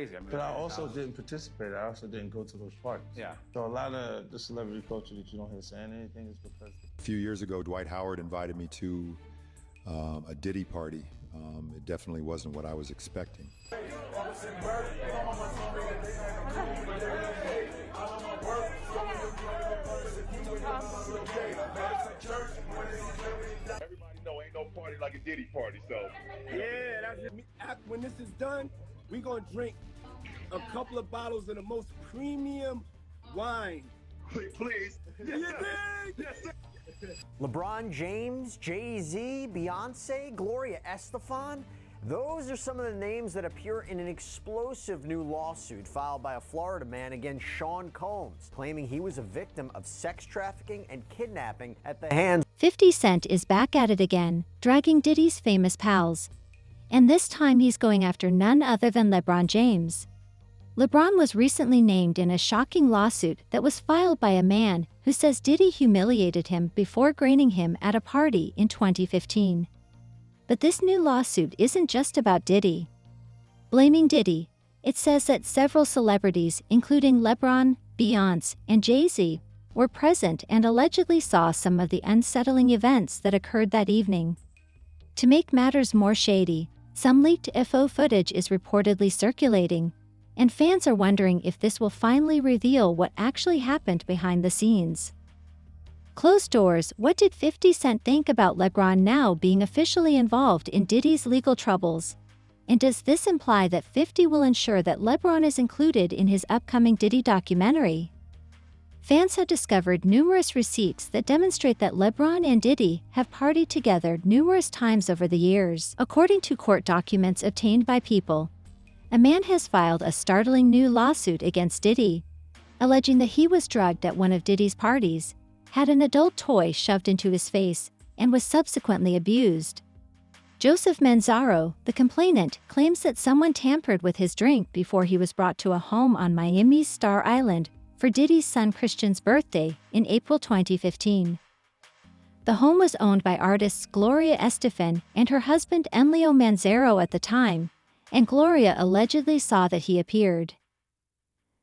crazy. I mean, But I also didn't participate. I also didn't go to those parties. Yeah. So a lot of the celebrity culture that you don't hear saying anything is because... A few years ago, Dwight Howard invited me to a Diddy party. It definitely wasn't what I was expecting. Everybody know ain't no party like a Diddy party, so. Yeah, that's it. When this is done, we gonna drink a couple of bottles of the most premium wine. Please. Yes, sir. LeBron James, Jay-Z, Beyonce, Gloria Estefan. Those are some of the names that appear in an explosive new lawsuit filed by a Florida man against Sean Combs, claiming he was a victim of sex trafficking and kidnapping at the hands. 50 Cent is back at it again, dragging Diddy's famous pals. And this time he's going after none other than LeBron James. LeBron was recently named in a shocking lawsuit that was filed by a man who says Diddy humiliated him before graining him at a party in 2015. But this new lawsuit isn't just about Diddy. Blaming Diddy, it says that several celebrities, including LeBron, Beyonce, and Jay-Z, were present and allegedly saw some of the unsettling events that occurred that evening. To make matters more shady, some leaked FO footage is reportedly circulating, and fans are wondering if this will finally reveal what actually happened behind the scenes. Closed doors, what did 50 Cent think about LeBron now being officially involved in Diddy's legal troubles? And does this imply that 50 will ensure that LeBron is included in his upcoming Diddy documentary? Fans have discovered numerous receipts that demonstrate that LeBron and Diddy have partied together numerous times over the years. According to court documents obtained by People, a man has filed a startling new lawsuit against Diddy, alleging that he was drugged at one of Diddy's parties, had an adult toy shoved into his face, and was subsequently abused. Joseph Manzaro, the complainant, claims that someone tampered with his drink before he was brought to a home on Miami's Star Island for Diddy's son Christian's birthday in April 2015. The home was owned by artists Gloria Estefan and her husband Emilio Manzaro at the time, and Gloria allegedly saw that he appeared.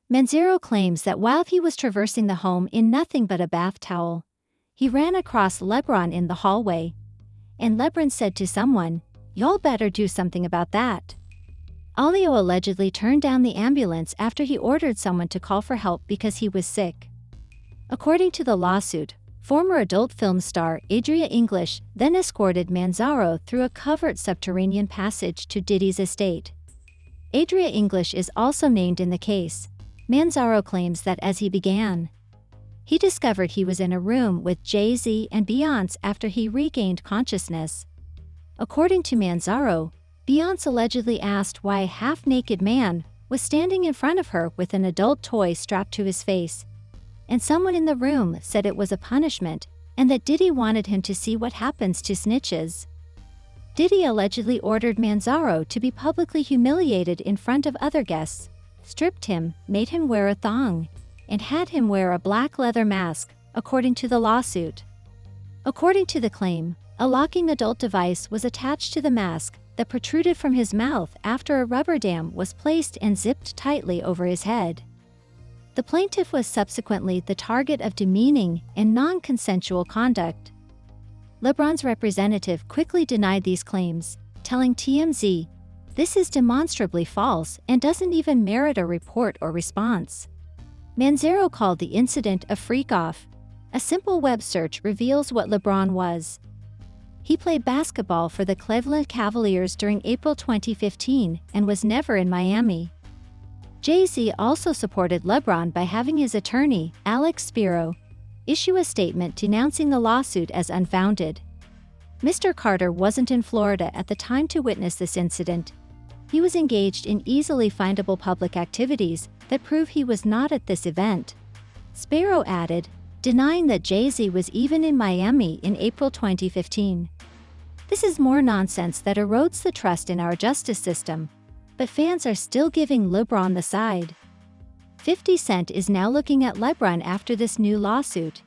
Manzaro claims that while he was traversing the home in nothing but a bath towel, he ran across LeBron in the hallway, and LeBron said to someone, "Y'all better do something about that." Emilio allegedly turned down the ambulance after he ordered someone to call for help because he was sick. According to the lawsuit, former adult film star Adria English then escorted Manzaro through a covered subterranean passage to Diddy's estate. Adria English is also named in the case. Manzaro claims that as he began, he discovered he was in a room with Jay-Z and Beyonce after he regained consciousness. According to Manzaro, Beyonce allegedly asked why a half-naked man was standing in front of her with an adult toy strapped to his face, and someone in the room said it was a punishment and that Diddy wanted him to see what happens to snitches. Diddy allegedly ordered Manzaro to be publicly humiliated in front of other guests, stripped him, made him wear a thong, and had him wear a black leather mask, according to the lawsuit. According to the claim, a locking adult device was attached to the mask that protruded from his mouth after a rubber dam was placed and zipped tightly over his head. The plaintiff was subsequently the target of demeaning and non-consensual conduct. LeBron's representative quickly denied these claims, telling TMZ, "This is demonstrably false and doesn't even merit a report or response." Manzaro called the incident a freak-off. A simple web search reveals what LeBron was. He played basketball for the Cleveland Cavaliers during April 2015 and was never in Miami. Jay-Z also supported LeBron by having his attorney, Alex Spiro, issue a statement denouncing the lawsuit as unfounded. Mr. Carter wasn't in Florida at the time to witness this incident. He was engaged in easily findable public activities that prove he was not at this event. Spiro added, denying that Jay-Z was even in Miami in April 2015. This is more nonsense that erodes the trust in our justice system, but fans are still giving LeBron the side. 50 Cent is now looking at LeBron after this new lawsuit.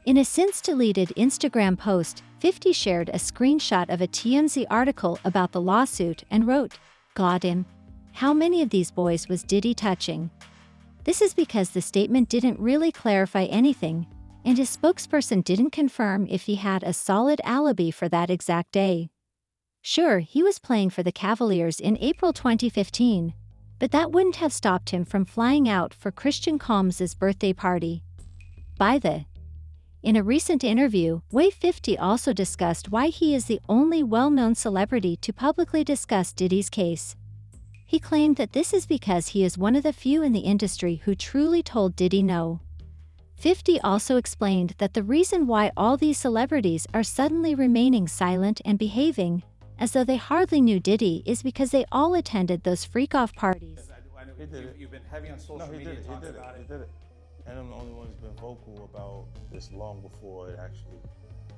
In a since-deleted Instagram post, 50 shared a screenshot of a TMZ article about the lawsuit and wrote, "Got him. how many of these boys was Diddy touching. This is because the statement didn't really clarify anything, and his spokesperson didn't confirm if he had a solid alibi for that exact day. Sure, he was playing for the Cavaliers in April 2015, but that wouldn't have stopped him from flying out for Christian Combs' birthday party. In a recent interview, Way 50 also discussed why he is the only well-known celebrity to publicly discuss Diddy's case. He claimed that this is because he is one of the few in the industry who truly told Diddy no. 50 also explained that the reason why all these celebrities are suddenly remaining silent and behaving as though they hardly knew Diddy is because they all attended those freak-off parties. He did it. You've been heavy on social media talking about it. He did it. And I'm the only one who's been vocal about this long before it actually.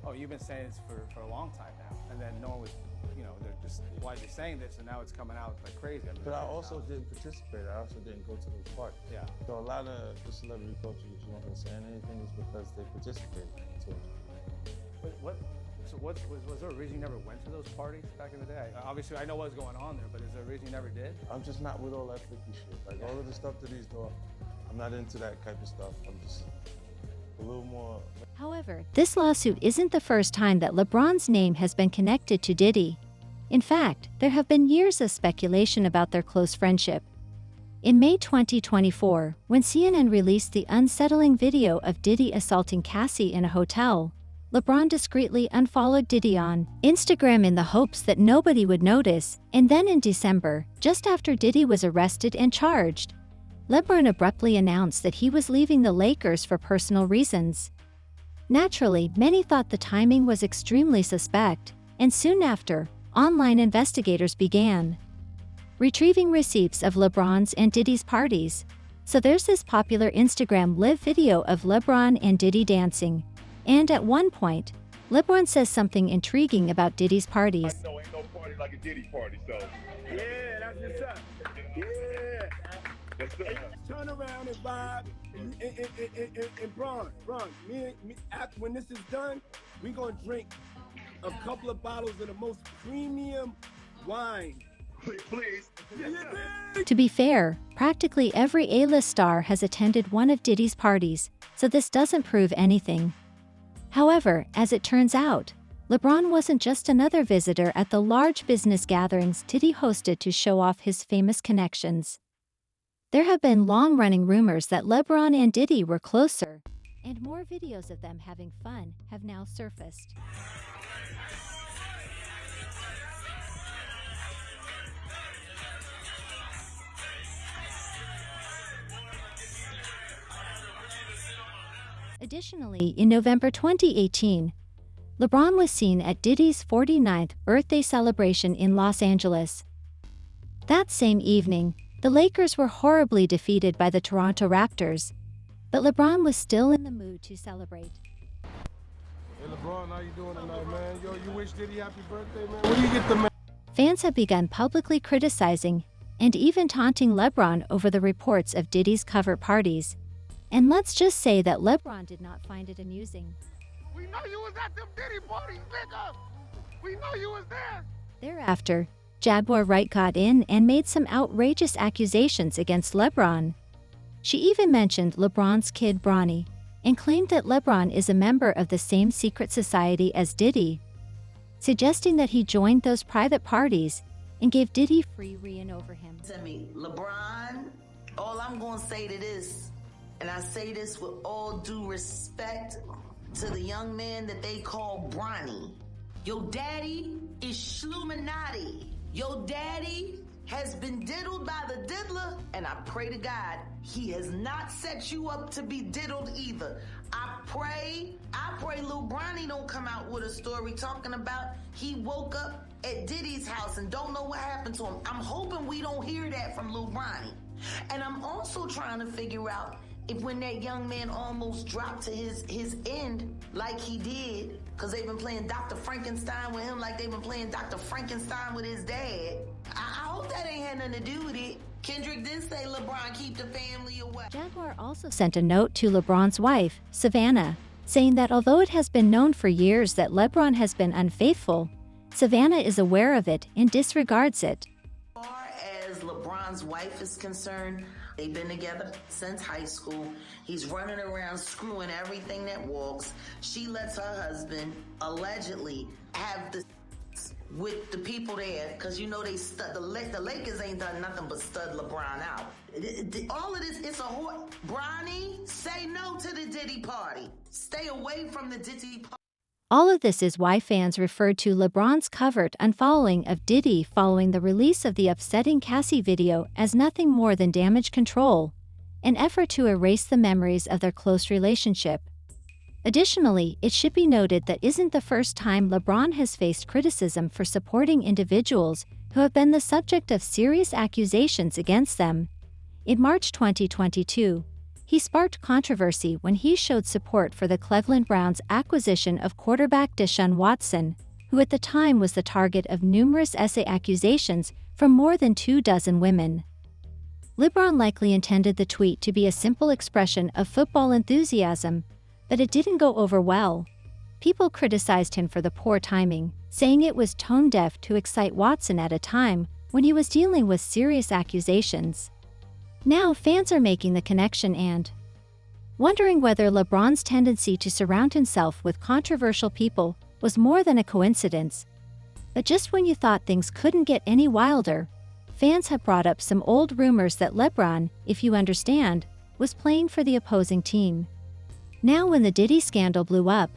Oh, you've been saying this for a long time now, and then no one was, they're just widely saying this, and now it's coming out like crazy. But I also didn't participate. I also didn't go to those parties. Yeah. So a lot of the celebrity culture that you don't hear saying anything is because they participated. Was there a reason you never went to those parties back in the day? Obviously, I know what's going on there, but is there a reason you never did? I'm just not with all that freaky shit. Like all of the stuff that he's doing, I'm not into that type of stuff. I'm just a little more. However, this lawsuit isn't the first time that LeBron's name has been connected to Diddy. In fact, there have been years of speculation about their close friendship. In May 2024, when CNN released the unsettling video of Diddy assaulting Cassie in a hotel, LeBron discreetly unfollowed Diddy on Instagram in the hopes that nobody would notice, and then in December, just after Diddy was arrested and charged, LeBron abruptly announced that he was leaving the Lakers for personal reasons. Naturally, many thought the timing was extremely suspect, and soon after, online investigators began retrieving receipts of LeBron's and Diddy's parties. So there's this popular Instagram live video of LeBron and Diddy dancing. And at one point, LeBron says something intriguing about Diddy's parties. I know ain't no party like a Diddy party, so. Yeah, that's what's up. Yeah. Yes, sir. Turn around and vibe. And Bron, me, when this is done, we gonna drink a couple of bottles of the most premium wine. Please. To be fair, practically every A-list star has attended one of Diddy's parties, so this doesn't prove anything. However, as it turns out, LeBron wasn't just another visitor at the large business gatherings Diddy hosted to show off his famous connections. There have been long-running rumors that LeBron and Diddy were closer, and more videos of them having fun have now surfaced. Additionally, in November 2018, LeBron was seen at Diddy's 49th birthday celebration in Los Angeles. That same evening, the Lakers were horribly defeated by the Toronto Raptors, but LeBron was still in the mood to celebrate. Hey LeBron, how you doing tonight, man? Yo, you wish Diddy happy birthday, man? Where do you get the man? Fans have begun publicly criticizing and even taunting LeBron over the reports of Diddy's cover parties. And let's just say that LeBron did not find it amusing. We know you was at them Diddy parties, nigga. We know you was there. Thereafter, Jaguar Wright got in and made some outrageous accusations against LeBron. She even mentioned LeBron's kid Bronny and claimed that LeBron is a member of the same secret society as Diddy, suggesting that he joined those private parties and gave Diddy free reign over him. To me, LeBron, all I'm gonna say to this, and I say this with all due respect to the young man that they call Bronny. Your daddy is Shluminati. Your daddy has been diddled by the diddler, and I pray to God he has not set you up to be diddled either. I pray Lil Bronny don't come out with a story talking about he woke up at Diddy's house and don't know what happened to him. I'm hoping we don't hear that from Lil Bronny. And I'm also trying to figure out if when that young man almost dropped to his end like he did, because they've been playing Dr. Frankenstein with him like they've been playing Dr. Frankenstein with his dad. I hope that ain't had nothing to do with it. Kendrick did say LeBron keep the family away. Jaguar also sent a note to LeBron's wife, Savannah, saying that although it has been known for years that LeBron has been unfaithful, Savannah is aware of it and disregards it. As far as as LeBron's wife is concerned, they've been together since high school. He's running around screwing everything that walks. She lets her husband allegedly have the with the people there, because you know they stud the Lakers ain't done nothing but stud LeBron out. All of this, it's a whore. Bronny, say no to the Diddy party. Stay away from the Diddy party. All of this is why fans referred to LeBron's covert unfollowing of Diddy following the release of the upsetting Cassie video as nothing more than damage control, an effort to erase the memories of their close relationship. Additionally, it should be noted that isn't the first time LeBron has faced criticism for supporting individuals who have been the subject of serious accusations against them. In March 2022, he sparked controversy when he showed support for the Cleveland Browns' acquisition of quarterback Deshaun Watson, who at the time was the target of numerous essay accusations from more than 24 women. LeBron likely intended the tweet to be a simple expression of football enthusiasm, but it didn't go over well. People criticized him for the poor timing, saying it was tone-deaf to excite Watson at a time when he was dealing with serious accusations. Now fans are making the connection and wondering whether LeBron's tendency to surround himself with controversial people was more than a coincidence. But just when you thought things couldn't get any wilder, fans have brought up some old rumors that LeBron, if you understand, was playing for the opposing team. Now when the Diddy scandal blew up,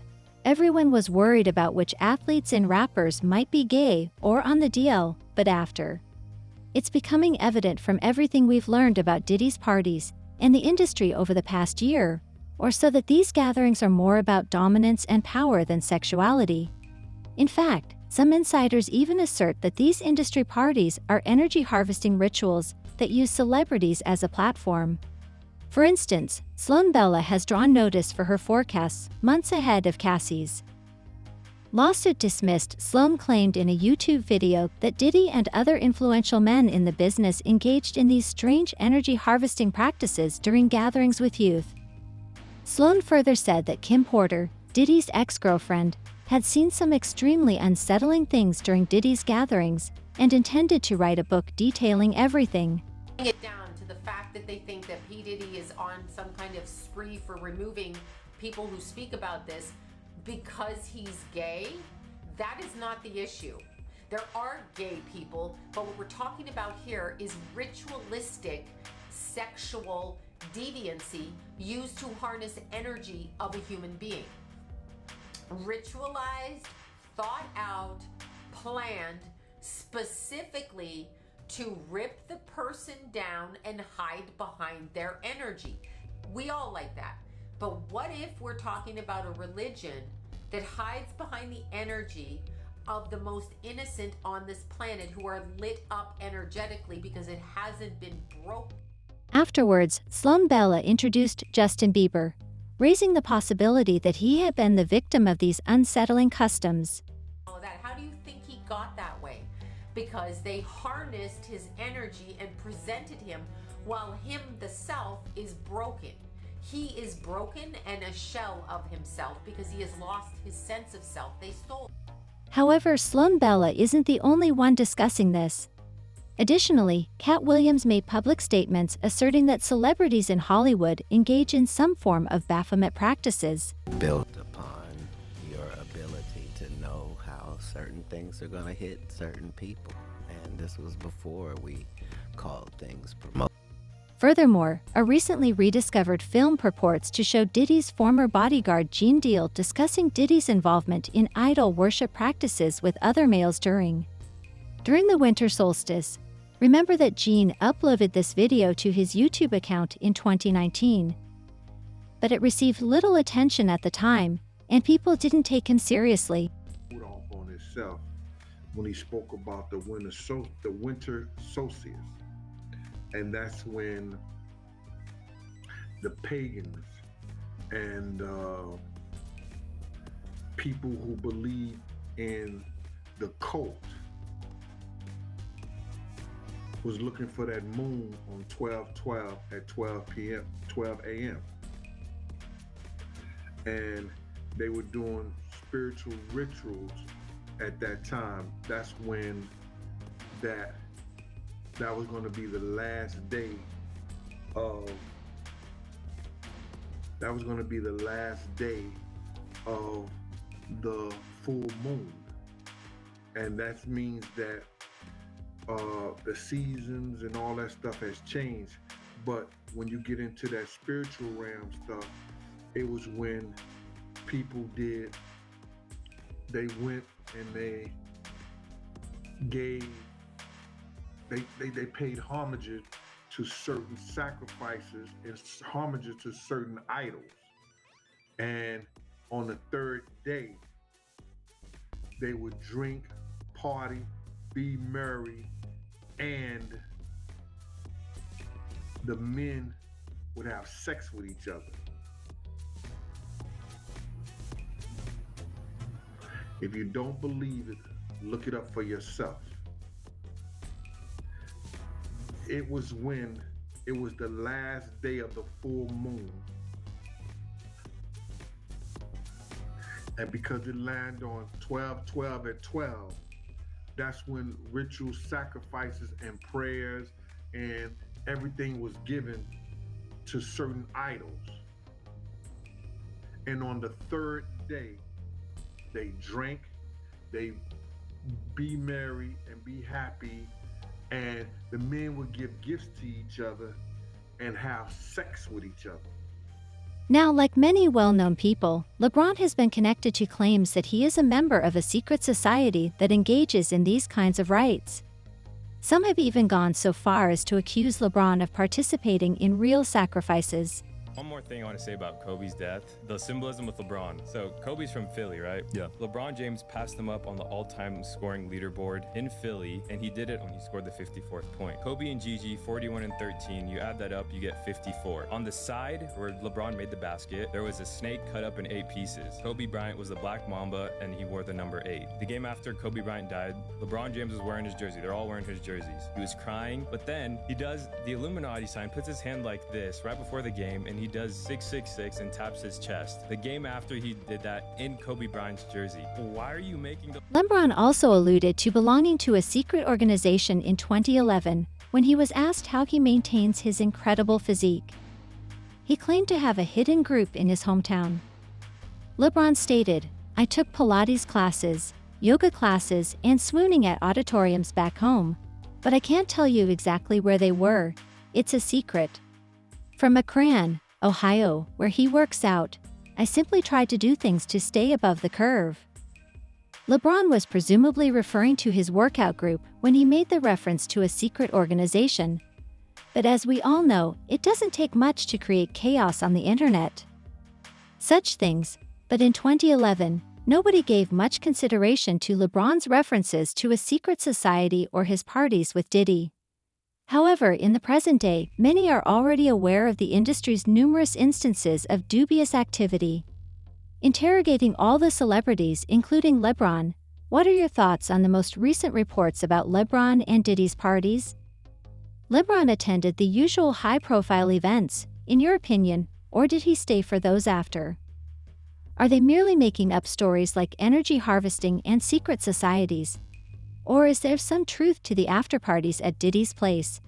everyone was worried about which athletes and rappers might be gay or on the DL, but after. It's becoming evident from everything we've learned about Diddy's parties and the industry over the past year or so that these gatherings are more about dominance and power than sexuality. In fact, some insiders even assert that these industry parties are energy harvesting rituals that use celebrities as a platform. For instance, Sloan Bella has drawn notice for her forecasts months ahead of Cassie's. Lawsuit dismissed. Sloan claimed in a YouTube video that Diddy and other influential men in the business engaged in these strange energy harvesting practices during gatherings with youth. Sloan further said that Kim Porter, Diddy's ex-girlfriend, had seen some extremely unsettling things during Diddy's gatherings and intended to write a book detailing everything. It down to the fact that they think that P. Diddy is on some kind of spree for removing people who speak about this because he's gay. That is not the issue. There are gay people, but what we're talking about here is ritualistic sexual deviancy used to harness energy of a human being. Ritualized, thought out, planned specifically to rip the person down and hide behind their energy. We all like that. But what if we're talking about a religion that hides behind the energy of the most innocent on this planet who are lit up energetically because it hasn't been broken? Afterwards, Sloan Bella introduced Justin Bieber, raising the possibility that he had been the victim of these unsettling customs. How do you think he got that way? Because they harnessed his energy and presented him while him, the self, is broken. He is broken and a shell of himself because he has lost his sense of self. They stole. However, Sloan Bella isn't the only one discussing this. Additionally, Cat Williams made public statements asserting that celebrities in Hollywood engage in some form of Baphomet practices. Built upon your ability to know how certain things are going to hit certain people. And this was before we called things promotion. Furthermore, a recently rediscovered film purports to show Diddy's former bodyguard Gene Deal discussing Diddy's involvement in idol worship practices with other males during the winter solstice. Remember that Gene uploaded this video to his YouTube account in 2019. But it received little attention at the time, and people didn't take him seriously. Off on himself when he spoke about the winter solstice. And that's when the pagans and people who believe in the cult was looking for that moon on 12/12 at 12 a.m. And they were doing spiritual rituals at that time. That's when that that was going to be the last day of the full moon. And that means that the seasons and all that stuff has changed. But when you get into that spiritual realm stuff, it was when people they went and they paid homage to certain sacrifices and homage to certain idols. And on the third day, they would drink, party, be merry, and the men would have sex with each other. If you don't believe it, look it up for yourself. It was the last day of the full moon. And because it landed on 12/12 at 12, that's when ritual sacrifices and prayers and everything was given to certain idols. And on the third day, they drank, they be merry and be happy, and the men would give gifts to each other and have sex with each other. Now, like many well-known people, LeBron has been connected to claims that he is a member of a secret society that engages in these kinds of rites. Some have even gone so far as to accuse LeBron of participating in real sacrifices. One more thing I want to say about Kobe's death, the symbolism with LeBron. So Kobe's from Philly, right? Yeah. LeBron James passed him up on the all-time scoring leaderboard in Philly, and he did it when he scored the 54th point. Kobe and Gigi, 41 and 13. You add that up, you get 54. On the side where LeBron made the basket, there was a snake cut up in 8 pieces. Kobe Bryant was the Black Mamba, and he wore the number 8. The game after Kobe Bryant died, LeBron James was wearing his jersey. They're all wearing his jerseys. He was crying, but then he does the Illuminati sign, puts his hand like this right before the game, and he does 666 and taps his chest. The game after, he did that in Kobe Bryant's jersey. Why are you making the... LeBron also alluded to belonging to a secret organization in 2011 when he was asked how he maintains his incredible physique. He claimed to have a hidden group in his hometown. LeBron stated, "I took Pilates classes, yoga classes, and swooning at auditoriums back home, but I can't tell you exactly where they were. It's a secret." From Akron, Ohio, where he works out, "I simply tried to do things to stay above the curve." LeBron was presumably referring to his workout group when he made the reference to a secret organization. But as we all know, it doesn't take much to create chaos on the internet. Such things, but in 2011, nobody gave much consideration to LeBron's references to a secret society or his parties with Diddy. However, in the present day, many are already aware of the industry's numerous instances of dubious activity. Interrogating all the celebrities, including LeBron, what are your thoughts on the most recent reports about LeBron and Diddy's parties? LeBron attended the usual high-profile events, in your opinion, or did he stay for those after? Are they merely making up stories like energy harvesting and secret societies? Or is there some truth to the after-parties at Diddy's place?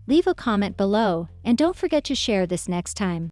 Leave a comment below, and don't forget to share this next time.